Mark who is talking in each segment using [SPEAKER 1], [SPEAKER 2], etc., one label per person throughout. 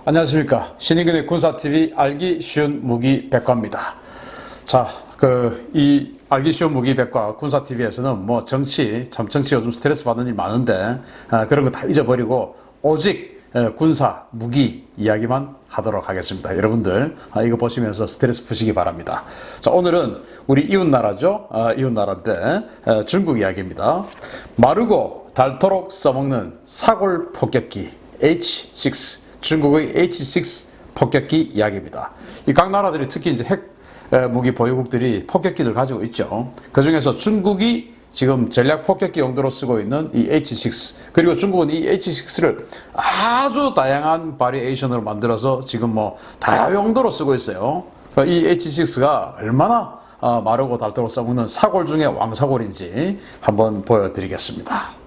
[SPEAKER 1] 안녕하십니까. 신인근의 군사TV 알기 쉬운 무기 백과입니다. 자, 이 알기 쉬운 무기 백과 군사TV에서는 뭐 정치 요즘 스트레스 받는 일 많은데, 그런 거 다 잊어버리고 오직 군사, 무기 이야기만 하도록 하겠습니다. 여러분들, 이거 보시면서 스트레스 푸시기 바랍니다. 자, 오늘은 우리 이웃나라죠. 이웃나라인데, 중국 이야기입니다. 마르고 닳도록 써먹는 사골 폭격기 H6. 중국의 H6 폭격기 이야기입니다. 이 각 나라들이 특히 이제 핵 무기 보유국들이 폭격기들 가지고 있죠. 그 중에서 중국이 지금 전략 폭격기 용도로 쓰고 있는 이 H6, 그리고 중국은 이 H6를 아주 다양한 바리에이션으로 만들어서 지금 뭐 다용도로 쓰고 있어요. 이 H6가 얼마나 마르고 닳도록 써먹는 사골 중에 왕사골인지 한번 보여드리겠습니다.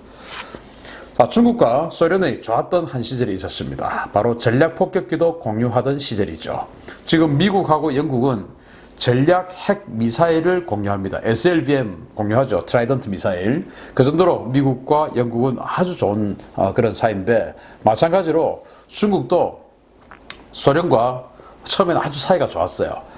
[SPEAKER 1] 자, 중국과 소련의 좋았던 한 시절이 있었습니다. 바로 전략 폭격기도 공유하던 시절이죠. 지금 미국하고 영국은 전략 핵 미사일을 공유합니다. SLBM 공유하죠. 트라이던트 미사일. 그 정도로 미국과 영국은 아주 좋은 그런 사이인데, 마찬가지로 중국도 소련과 처음에는 아주 사이가 좋았어요.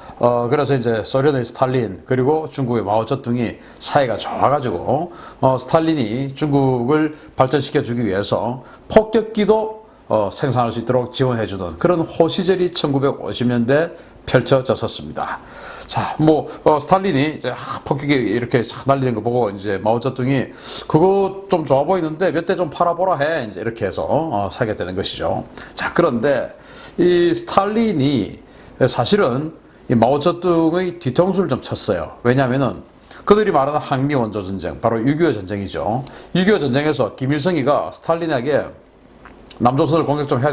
[SPEAKER 1] 그래서 이제 소련의 스탈린 그리고 중국의 마오쩌둥이 사이가 좋아가지고 스탈린이 중국을 발전시켜주기 위해서 폭격기도 생산할 수 있도록 지원해주던 그런 호시절이 1950년대 펼쳐졌었습니다. 자, 뭐 스탈린이 이제 폭격기 이렇게 날리는 거 보고 이제 마오쩌둥이 그거 좀 좋아 보이는데 몇 대 좀 팔아보라 해, 이제 이렇게 해서 사게 되는 것이죠. 자, 그런데 이 스탈린이 사실은 이 마오쩌둥의 뒤통수를 좀 쳤어요. 왜냐하면은 그들이 말하는 항미 원조 전쟁, 바로 6.25 전쟁이죠. 6.25 전쟁에서 김일성이가 스탈린에게 남조선을 공격 좀 해야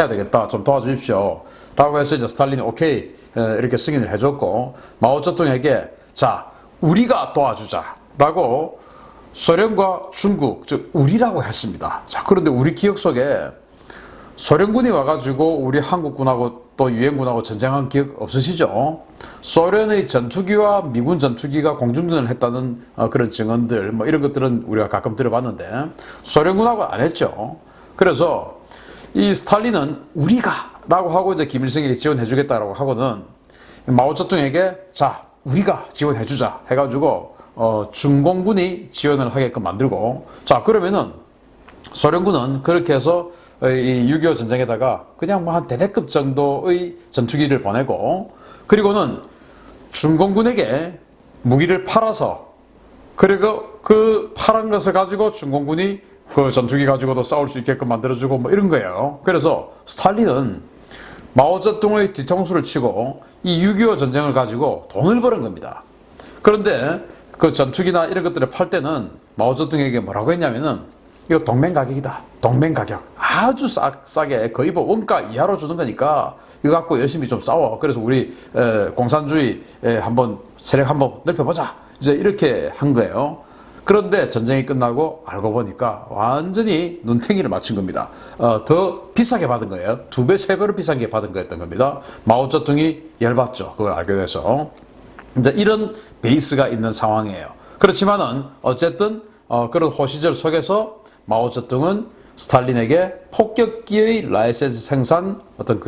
[SPEAKER 1] 되겠다, 좀 도와주십시오 라고 해서 이제 스탈린이 오케이 이렇게 승인을 해줬고, 마오쩌둥에게 자, 우리가 도와주자 라고 소련과 중국, 즉 우리라고 했습니다. 자, 그런데 우리 기억 속에 소련군이 와가지고 우리 한국군하고 또 유엔군하고 전쟁한 기억 없으시죠? 소련의 전투기와 미군 전투기가 공중전을 했다는 그런 증언들, 뭐 이런 것들은 우리가 가끔 들어봤는데 소련군하고 안 했죠. 그래서 이 스탈린은 우리가 라고 하고 이제 김일성에게 지원해주겠다라고 하고는 마오쩌둥에게 자, 우리가 지원해주자 해가지고 중공군이 지원을 하게끔 만들고, 자, 그러면은 소련군은 그렇게 해서 이 6.25 전쟁에다가 그냥 뭐 한 대대급 정도의 전투기를 보내고, 그리고는 중공군에게 무기를 팔아서, 그리고 그 팔은 것을 가지고 중공군이 그 전투기 가지고도 싸울 수 있게끔 만들어주고 뭐 이런 거예요. 그래서 스탈린은 마오쩌둥의 뒤통수를 치고 이 6.25 전쟁을 가지고 돈을 버는 겁니다. 그런데 그 전투기나 이런 것들을 팔 때는 마오쩌둥에게 뭐라고 했냐면은 이거 동맹 가격이다. 동맹 가격. 아주 싸게 거의 뭐 원가 이하로 주는 거니까 이거 갖고 열심히 좀 싸워. 그래서 우리 공산주의 한번 세력 한번 넓혀보자. 이제 이렇게 한 거예요. 그런데 전쟁이 끝나고 알고 보니까 완전히 눈탱이를 맞춘 겁니다. 더 비싸게 받은 거예요. 2배, 3배로 비싼 게 받은 거였던 겁니다. 마오쩌둥이 열받죠. 그걸 알게 돼서. 이제 이런 베이스가 있는 상황이에요. 그렇지만은 어쨌든 그런 호시절 속에서 마오쩌둥은 스탈린에게 폭격기의 라이센스 생산 어떤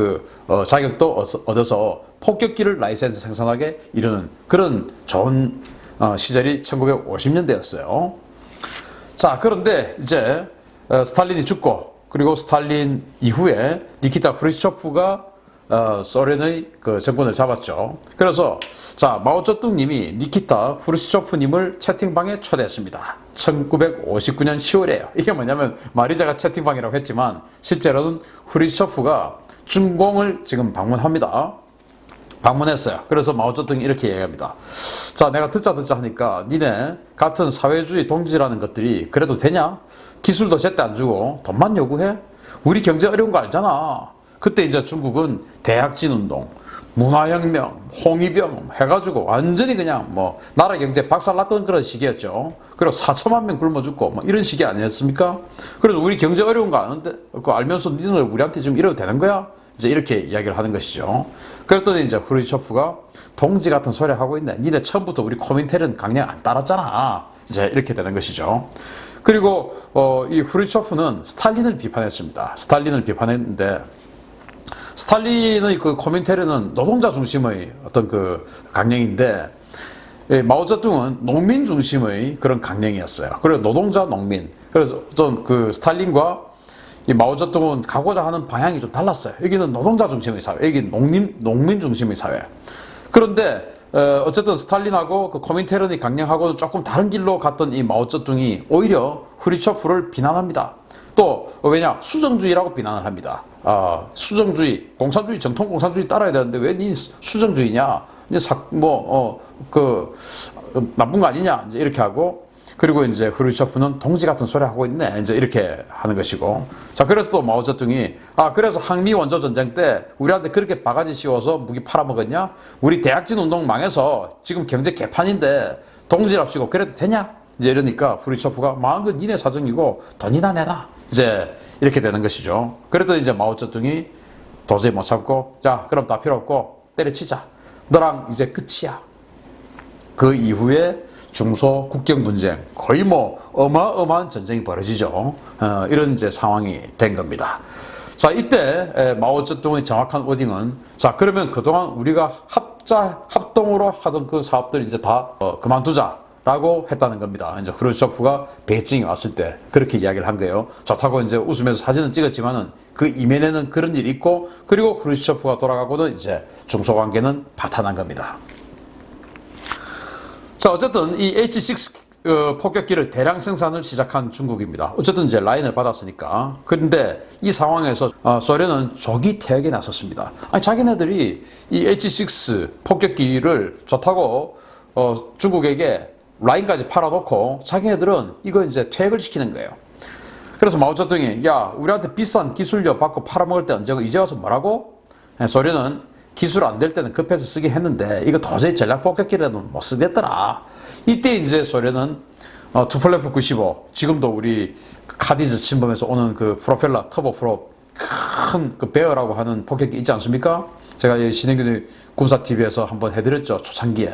[SPEAKER 1] 자격도 얻어서 폭격기를 라이센스 생산하게 이르는 그런 좋은 시절이 1950년대였어요. 자, 그런데 이제 스탈린이 죽고, 그리고 스탈린 이후에 니키타 크루시초프가 소련의 그 정권을 잡았죠. 그래서 자, 마오쩌둥 님이 니키타 크루시초프 님을 채팅방에 초대했습니다. 1959년 10월이에요. 이게 뭐냐면 마리자가 채팅방이라고 했지만 실제로는 크루시초프가 중공을 지금 방문했어요. 그래서 마오쩌둥이 이렇게 얘기합니다. 자, 내가 듣자 하니까 니네 같은 사회주의 동지라는 것들이 그래도 되냐? 기술도 제때 안 주고 돈만 요구해? 우리 경제 어려운 거 알잖아. 그때 이제 중국은 대약진 운동, 문화혁명, 홍위병 해가지고 완전히 그냥 뭐 나라 경제 박살났던 그런 시기였죠. 그리고 4천만 명 굶어 죽고 뭐 이런 시기 아니었습니까? 그래서 우리 경제 어려운 거 아는데 그거 알면서 니들 우리한테 지금 이래도 되는 거야? 이제 이렇게 이야기를 하는 것이죠. 그랬더니 이제 크루시초프가 동지 같은 소리 하고 있네. 니네 처음부터 우리 코민텔은 강령 안 따랐잖아. 이제 이렇게 되는 것이죠. 그리고 이 크루시초프는 스탈린을 비판했습니다. 스탈린을 비판했는데 스탈린의 그 코민테르는 노동자 중심의 어떤 그 강령인데, 마오쩌둥은 농민 중심의 그런 강령이었어요. 그래서 노동자, 농민. 그래서 좀 그 스탈린과 이 마오쩌둥은 가고자 하는 방향이 좀 달랐어요. 여기는 노동자 중심의 사회, 여기 농민 중심의 사회. 그런데 어쨌든 스탈린하고 그 코민테르의 강령하고는 조금 다른 길로 갔던 이 마오쩌둥이 오히려 후르초프를 비난합니다. 또 왜냐, 수정주의라고 비난을 합니다. 수정주의, 공산주의, 정통 공산주의 따라야 되는데 왜 니 수정주의냐? 이제 나쁜 거 아니냐? 이제 이렇게 하고, 그리고 이제 후르초프는 동지 같은 소리 하고 있네. 이제 이렇게 하는 것이고. 자, 그래서 또 마오쩌둥이, 그래서 항미 원조 전쟁 때 우리한테 그렇게 바가지 씌워서 무기 팔아먹었냐? 우리 대약진 운동 망해서 지금 경제 개판인데 동지랍시고 그래도 되냐? 이제 이러니까 후르초프가 망한 건 니네 사정이고 돈이나 내놔. 이제 이렇게 되는 것이죠. 그래도 이제 마오쩌둥이 도저히 못 참고, 자, 그럼 다 필요 없고 때려치자. 너랑 이제 끝이야. 그 이후에 중소 국경 분쟁, 거의 뭐 어마어마한 전쟁이 벌어지죠. 이런 이제 상황이 된 겁니다. 자, 이때 마오쩌둥의 정확한 워딩은, 자, 그러면 그동안 우리가 합동으로 하던 그 사업들 이제 다 그만두자라고 했다는 겁니다. 이제 후르초프가 베이징에 왔을 때 그렇게 이야기를 한 거예요. 좋다고 이제 웃으면서 사진은 찍었지만은 그 이면에는 그런 일이 있고, 그리고 후르초프가 돌아가고는 이제 중소관계는 파탄한 겁니다. 자, 어쨌든 이 H-6 폭격기를 대량 생산을 시작한 중국입니다. 어쨌든 이제 라인을 받았으니까. 그런데 이 상황에서 소련은 조기 퇴역에 나섰습니다. 아니, 자기네들이 이 H-6 폭격기를 좋다고 중국에게 라인까지 팔아놓고 자기네들은 이거 이제 퇴역을 시키는 거예요. 그래서 마오쩌둥이, 야, 우리한테 비싼 기술료 받고 팔아먹을 때 언제고 이제 와서 뭐라고? 소련은 기술 안 될 때는 급해서 쓰긴 했는데 이거 도저히 전략 폭격기라는 못 쓰겠더라. 이때 이제 소련은 투폴레프 95, 지금도 우리 카디즈 침범에서 오는 그 프로펠러 터보 프로 큰 그 베어라고 하는 폭격기 있지 않습니까? 제가 신행균의 군사 TV에서 한번 해드렸죠, 초창기에.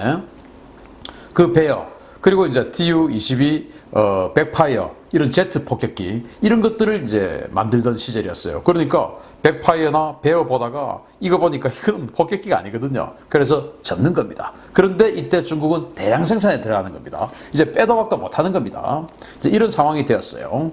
[SPEAKER 1] 그 베어, 그리고 이제 TU-22 백파이어, 이런 제트 폭격기, 이런 것들을 이제 만들던 시절이었어요. 그러니까 백파이어나 베어 보다가 이거 보니까 이건 폭격기가 아니거든요. 그래서 접는 겁니다. 그런데 이때 중국은 대량 생산에 들어가는 겁니다. 이제 빼도 박도 못하는 겁니다. 이제 이런 상황이 되었어요.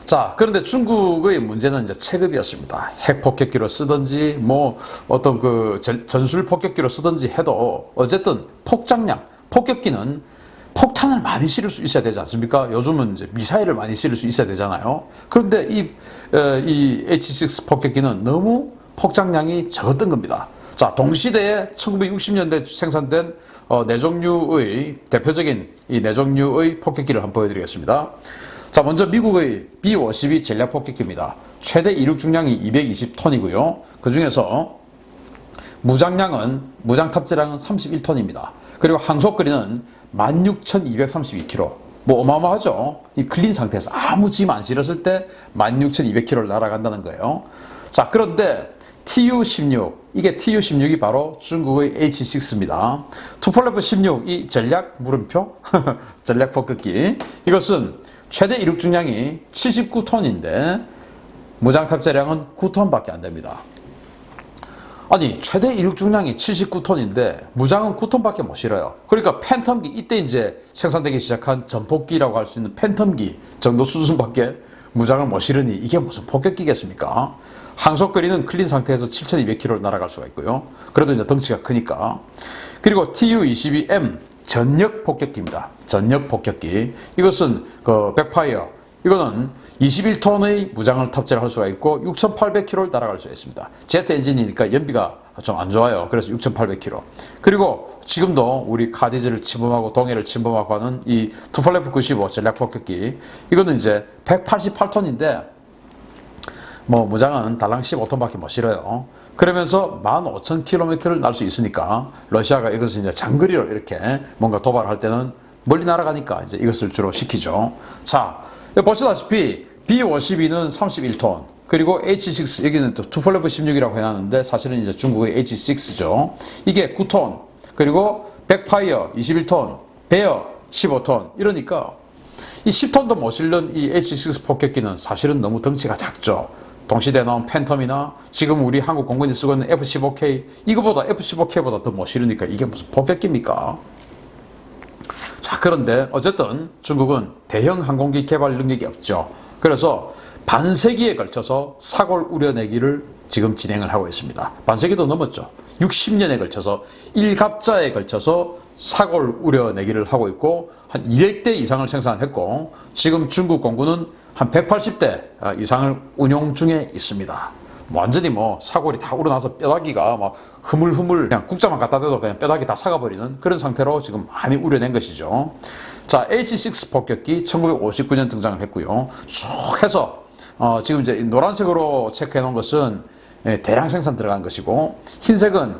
[SPEAKER 1] 자, 그런데 중국의 문제는 이제 체급이었습니다. 핵 폭격기로 쓰든지 뭐 어떤 그 전술 폭격기로 쓰든지 해도 어쨌든 폭장량, 폭격기는 폭탄을 많이 실을 수 있어야 되지 않습니까? 요즘은 이제 미사일을 많이 실을 수 있어야 되잖아요. 그런데 이 H-6 폭격기는 너무 폭장량이 적었던 겁니다. 자, 동시대에 1960년대 생산된 네 종류의 대표적인 이 네 종류의 폭격기를 한번 보여드리겠습니다. 자, 먼저 미국의 B-52 전략 폭격기입니다. 최대 이륙 중량이 220톤이고요. 그 중에서 무장 탑재량은 31톤입니다. 그리고 항속거리는 16,232km. 뭐 어마어마하죠. 이 클린 상태에서 아무 짐 안 실었을 때 16,200km를 날아간다는 거예요. 자, 그런데 TU-16, 이게 TU-16이 바로 중국의 H-6입니다. 투폴레프 16, 이 전략 물음표 전략 폭격기. 이것은 최대 이륙 중량이 79톤인데 무장 탑재량은 9톤밖에 안 됩니다. 아니, 최대 이륙 중량이 79톤인데 무장은 9톤밖에 못 실어요. 그러니까 팬텀기, 이때 이제 생산되기 시작한 전폭기라고 할 수 있는 팬텀기 정도 수준밖에 무장을 못 실으니 이게 무슨 폭격기겠습니까? 항속거리는 클린 상태에서 7,200km를 날아갈 수가 있고요. 그래도 이제 덩치가 크니까. 그리고 TU-22M 전역 폭격기입니다. 전역 폭격기. 이것은 그 백파이어. 이거는 21톤의 무장을 탑재를 할 수가 있고 6,800km를 날아갈 수가 있습니다. 제트 엔진이니까 연비가 좀 안 좋아요. 그래서 6,800km. 그리고 지금도 우리 카디즈를 침범하고 동해를 침범하고 하는 이 투폴레프 95 전략 폭격기. 이거는 이제 188톤인데 뭐 무장은 달랑 15톤밖에 못 실어요. 그러면서 15,000km를 날 수 있으니까 러시아가 이것을 이제 장거리로 이렇게 뭔가 도발을 할 때는 멀리 날아가니까 이제 이것을 주로 시키죠. 자, 보시다시피 B-52는 31톤, 그리고 H-6, 여기는 또 투폴레프 16이라고 해놨는데 사실은 이제 중국의 H-6죠. 이게 9톤, 그리고 백파이어 21톤, 베어 15톤, 이러니까 이 10톤도 못 실는 이 H-6 폭격기는 사실은 너무 덩치가 작죠. 동시대에 나온 팬텀이나 지금 우리 한국 공군이 쓰고 있는 F-15K, 이거보다 F-15K보다 더 멋있으니까 이게 무슨 폭격기입니까? 자, 그런데 어쨌든 중국은 대형 항공기 개발 능력이 없죠. 그래서 반세기에 걸쳐서 사고를 우려내기를 지금 진행을 하고 있습니다. 반세기도 넘었죠. 60년에 걸쳐서 일갑자에 걸쳐서 사고를 우려내기를 하고 있고 한 200대 이상을 생산했고 지금 중국 공군은 한 180대 이상을 운용 중에 있습니다. 완전히 뭐 사골이 다 우러나서 뼈다귀가 막 흐물흐물 그냥 국자만 갖다 대도 그냥 뼈다귀 다 삭아버리는 그런 상태로 지금 많이 우려낸 것이죠. 자, H-6 폭격기 1959년 등장을 했고요. 쭉 해서 지금 이제 노란색으로 체크해 놓은 것은 대량 생산 들어간 것이고 흰색은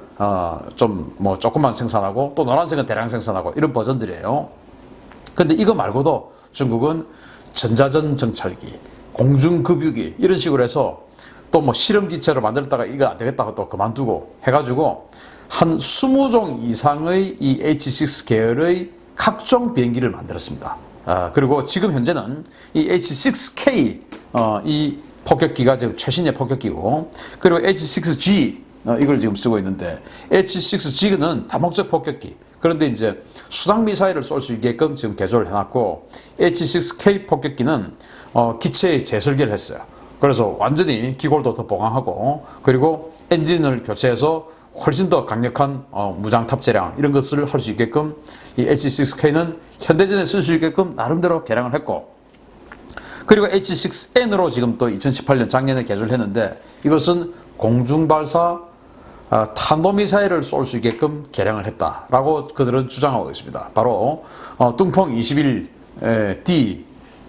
[SPEAKER 1] 좀 뭐 조금만 생산하고 또 노란색은 대량 생산하고 이런 버전들이에요. 근데 이거 말고도 중국은 전자전 정찰기, 공중급유기 이런 식으로 해서 또 뭐 실험기체로 만들었다가 이거 안 되겠다고 또 그만두고 해가지고 한 20종 이상의 이 H-6 계열의 각종 비행기를 만들었습니다. 그리고 지금 현재는 이 H-6K 이 폭격기가 지금 최신의 폭격기고 그리고 H-6G 이걸 지금 쓰고 있는데 H-6G는 다목적 폭격기 그런데 이제 수당 미사일을 쏠 수 있게끔 지금 개조를 해놨고 H-6K 폭격기는 기체의 재설계를 했어요. 그래서 완전히 기골도 더 보강하고 그리고 엔진을 교체해서 훨씬 더 강력한 무장 탑재량 이런 것을 할 수 있게끔 이 H-6K는 현대전에 쓸 수 있게끔 나름대로 개량을 했고 그리고 H-6N으로 지금 또 2018년 작년에 개조를 했는데 이것은 공중발사 탄도미사일을 쏠 수 있게끔 개량을 했다라고 그들은 주장하고 있습니다. 바로 뚱펑 21D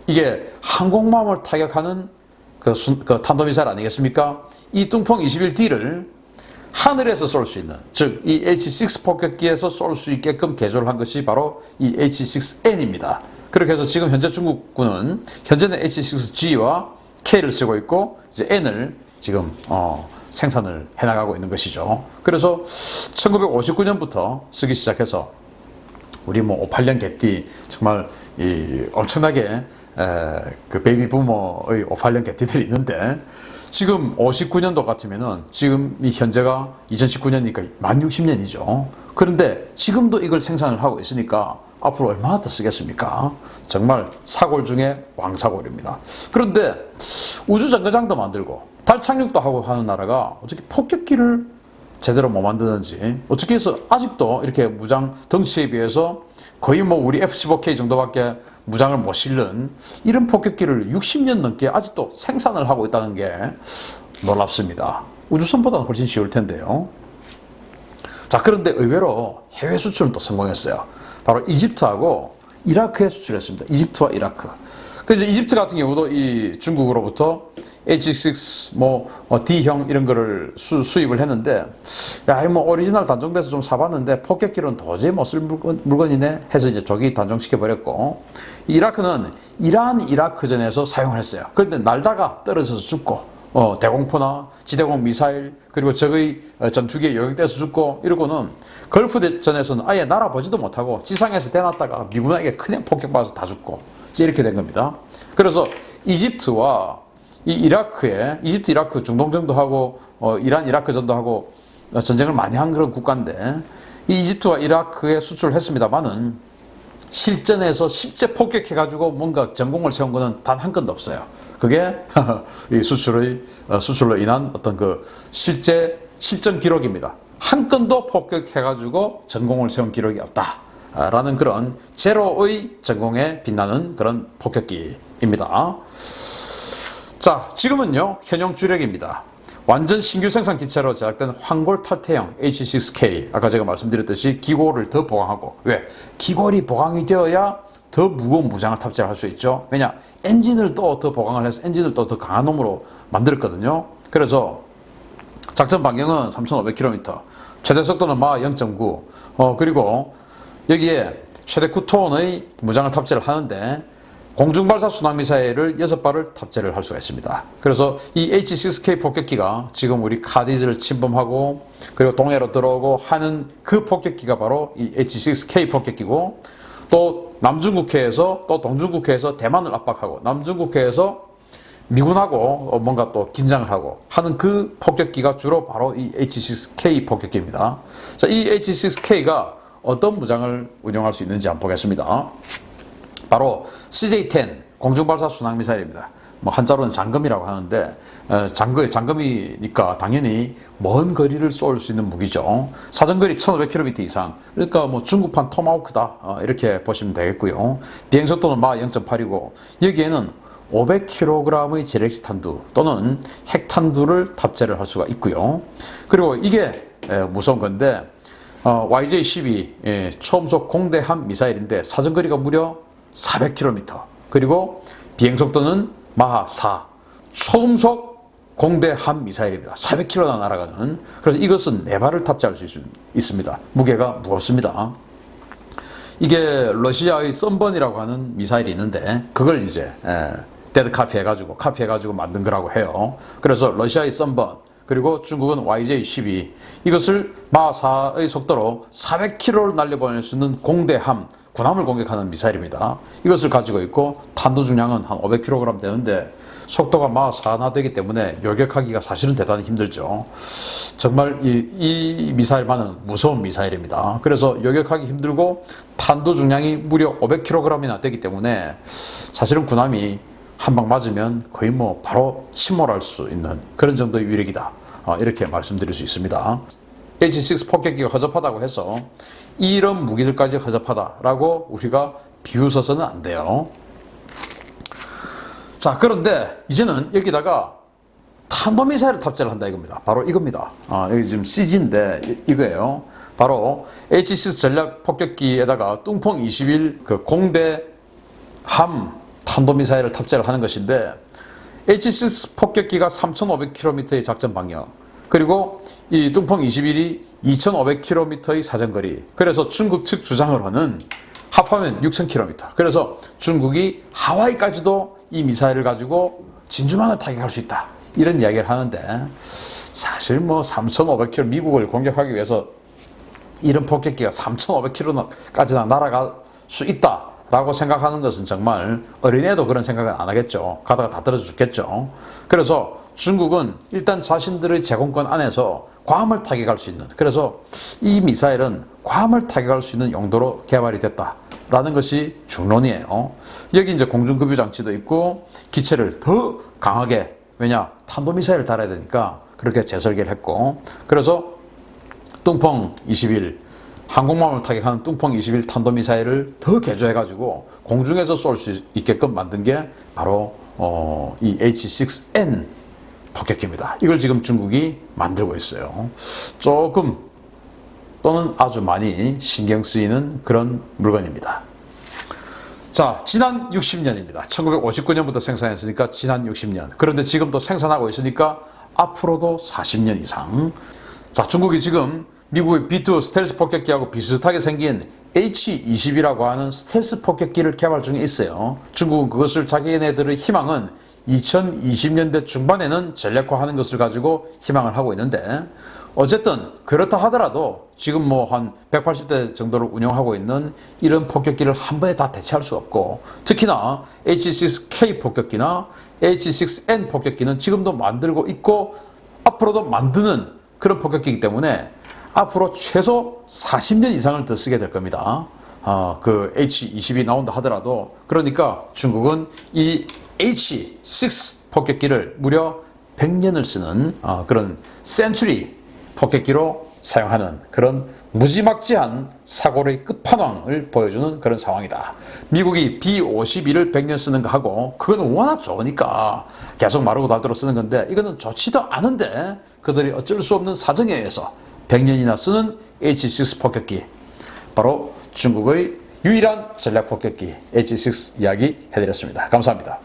[SPEAKER 1] 이게 항공모함을 타격하는 그 탄도미사일 아니겠습니까? 이 뚱펑 21D를 하늘에서 쏠 수 있는 즉 이 H-6 폭격기에서 쏠 수 있게끔 개조를 한 것이 바로 이 H-6N입니다. 그렇게 해서 지금 현재 중국군은 현재는 H-6G와 K를 쓰고 있고 이제 N을 지금 생산을 해나가고 있는 것이죠. 그래서 1959년부터 쓰기 시작해서 우리 뭐 58년 개띠 정말 이 엄청나게 그 베이비 부머의 58년 개띠들이 있는데 지금 59년도 같으면은 지금 이 현재가 2019년이니까 만 60년이죠. 그런데 지금도 이걸 생산을 하고 있으니까 앞으로 얼마나 더 쓰겠습니까? 정말 사골 중에 왕사골입니다. 그런데 우주정거장도 만들고 달 착륙도 하고 하는 나라가 어떻게 폭격기를 제대로 못 만드는지 어떻게 해서 아직도 이렇게 무장 덩치에 비해서 거의 뭐 우리 F-15K 정도밖에 무장을 못 실는 이런 폭격기를 60년 넘게 아직도 생산을 하고 있다는 게 놀랍습니다. 우주선보다는 훨씬 쉬울 텐데요. 자, 그런데 의외로 해외 수출은 또 성공했어요. 바로 이집트하고 이라크에 수출했습니다. 이집트와 이라크. 그래서 이집트 같은 경우도 이 중국으로부터 H-6 D형 이런 거를 수입을 했는데 야, 뭐 오리지널 단종돼서 좀 사봤는데 폭격기로는 도저히 못 쓸 물건이네 해서 이제 조기 단종시켜 버렸고 이라크는 이라크전에서 사용을 했어요. 그런데 날다가 떨어져서 죽고 대공포나 지대공 미사일 그리고 적의 전투기에 요격돼서 죽고 이러고는 걸프전에서는 아예 날아보지도 못하고 지상에서 대놨다가 미군에게 그냥 폭격받아서 다 죽고 이렇게 된 겁니다. 그래서 이집트와 이 이집트 이라크 중동전도 하고 이란 이라크전도 하고 전쟁을 많이 한 그런 국가인데 이 이집트와 이라크에 수출을 했습니다만은 실전에서 실제 폭격해가지고 뭔가 전공을 세운 거는 단 한 건도 없어요. 그게 이 수출로 인한 어떤 그 실전 기록입니다. 한 건도 폭격해가지고 전공을 세운 기록이 없다라는 그런 제로의 전공에 빛나는 그런 폭격기입니다. 자, 지금은요 현용 주력입니다. 완전 신규 생산 기체로 제작된 황골 탈퇴형 H-6K 아까 제가 말씀드렸듯이 기골을 더 보강하고 왜? 기골이 보강이 되어야 더 무거운 무장을 탑재할 수 있죠. 왜냐? 엔진을 또 더 보강을 해서 엔진을 또 더 강한 놈으로 만들었거든요. 그래서 작전 반경은 3,500km, 최대 속도는 마 0.9 그리고 여기에 최대 9톤의 무장을 탑재를 하는데 공중발사 순항미사일을 6발을 탑재를 할 수가 있습니다. 그래서 이 H-6K 폭격기가 지금 우리 카디즈를 침범하고 그리고 동해로 들어오고 하는 그 폭격기가 바로 이 H-6K 폭격기고 또 남중국해에서 또 동중국해에서 대만을 압박하고 남중국해에서 미군하고 뭔가 또 긴장을 하고 하는 그 폭격기가 주로 바로 이 H-6K 폭격기입니다. 자, 이 H-6K가 어떤 무장을 운용할 수 있는지 한번 보겠습니다. 바로 CJ-10 공중발사 순항미사일입니다. 뭐 한자로는 장검이라고 하는데 장검이니까 당연히 먼 거리를 쏠 수 있는 무기죠. 사정거리 1500km 이상, 그러니까 뭐 중국판 토마호크다 이렇게 보시면 되겠고요. 비행속도는 막 0.8이고 여기에는 500kg의 지뢰식 탄두 또는 핵탄두를 탑재를 할 수가 있고요. 그리고 이게 무서운 건데 YJ-12 초음속 공대함 미사일인데 사정거리가 무려 400km, 그리고 비행속도는 마하 4, 초음속 공대함 미사일입니다. 400km나 날아가는. 그래서 이것은 4발을 탑재할 수 있습니다. 무게가 무겁습니다. 이게 러시아의 썬번이라고 하는 미사일이 있는데 그걸 이제 데드 카피해가지고 만든 거라고 해요. 그래서 러시아의 썬번, 그리고 중국은 YJ-12, 이것을 마하4의 속도로 400km를 날려보낼 수 있는 공대함, 군함을 공격하는 미사일입니다. 이것을 가지고 있고 탄두 중량은 한 500kg 되는데 속도가 마하4나 되기 때문에 요격하기가 사실은 대단히 힘들죠. 정말 이 미사일만은 무서운 미사일입니다. 그래서 요격하기 힘들고 탄두 중량이 무려 500kg이나 되기 때문에 사실은 군함이 한 방 맞으면 거의 뭐 바로 침몰할 수 있는 그런 정도의 위력이다, 이렇게 말씀드릴 수 있습니다. H-6 폭격기가 허접하다고 해서 이런 무기들까지 허접하다라고 우리가 비웃어서는 안 돼요. 자, 그런데 이제는 여기다가 탄도미사일을 탑재를 한다 이겁니다. 바로 이겁니다. 여기 지금 CG인데 이거예요. 바로 H-6 전략 폭격기에다가 뚱펑 21 그 공대함 탄도미사일을 탑재를 하는 것인데, H-6 폭격기가 3,500km의 작전 방역, 그리고 이 뚱펑 21이 2,500km의 사정거리, 그래서 중국 측 주장으로는 합하면 6,000km, 그래서 중국이 하와이까지도 이 미사일을 가지고 진주만을 타격할 수 있다, 이런 이야기를 하는데, 사실 뭐 3,500km 미국을 공격하기 위해서 이런 폭격기가 3,500km까지나 날아갈 수 있다 라고 생각하는 것은 정말 어린애도 그런 생각은 안 하겠죠. 가다가 다 떨어져 죽겠죠. 그래서 중국은 일단 자신들의 제공권 안에서 괌을 타격할 수 있는, 그래서 이 미사일은 괌을 타격할 수 있는 용도로 개발이 됐다라는 것이 중론이에요. 여기 이제 공중급유 장치도 있고 기체를 더 강하게, 왜냐 탄도미사일을 달아야 되니까 그렇게 재설계를 했고, 그래서 뚱펑 21 항공모함을 타격하는 뚱펑 21 탄도미사일을 더 개조해가지고 공중에서 쏠 수 있게끔 만든 게 바로 이 H-6N 폭격기입니다. 이걸 지금 중국이 만들고 있어요. 조금 또는 아주 많이 신경 쓰이는 그런 물건입니다. 자, 지난 60년입니다. 1959년부터 생산했으니까 지난 60년. 그런데 지금도 생산하고 있으니까 앞으로도 40년 이상. 자, 중국이 지금 미국의 B2 스텔스 폭격기하고 비슷하게 생긴 H-20이라고 하는 스텔스 폭격기를 개발 중에 있어요. 중국은 그것을 자기네들의 희망은 2020년대 중반에는 전략화하는 것을 가지고 희망을 하고 있는데, 어쨌든 그렇다 하더라도 지금 뭐 한 180대 정도를 운영하고 있는 이런 폭격기를 한 번에 다 대체할 수 없고, 특히나 H-6K 폭격기나 H-6N 폭격기는 지금도 만들고 있고 앞으로도 만드는 그런 폭격기이기 때문에 앞으로 최소 40년 이상을 더 쓰게 될 겁니다. 그 H-20이 나온다 하더라도. 그러니까 중국은 이 H-6 폭격기를 무려 100년을 쓰는 그런 센츄리 폭격기로 사용하는 그런 무지막지한 사고의 끝판왕을 보여주는 그런 상황이다. 미국이 B-52를 100년 쓰는 거 하고, 그건 워낙 좋으니까 계속 마르고 닳도록 쓰는 건데, 이거는 좋지도 않은데 그들이 어쩔 수 없는 사정에 의해서 100년이나 쓰는 H-6 폭격기, 바로 중국의 유일한 전략 폭격기 H-6 이야기 해드렸습니다. 감사합니다.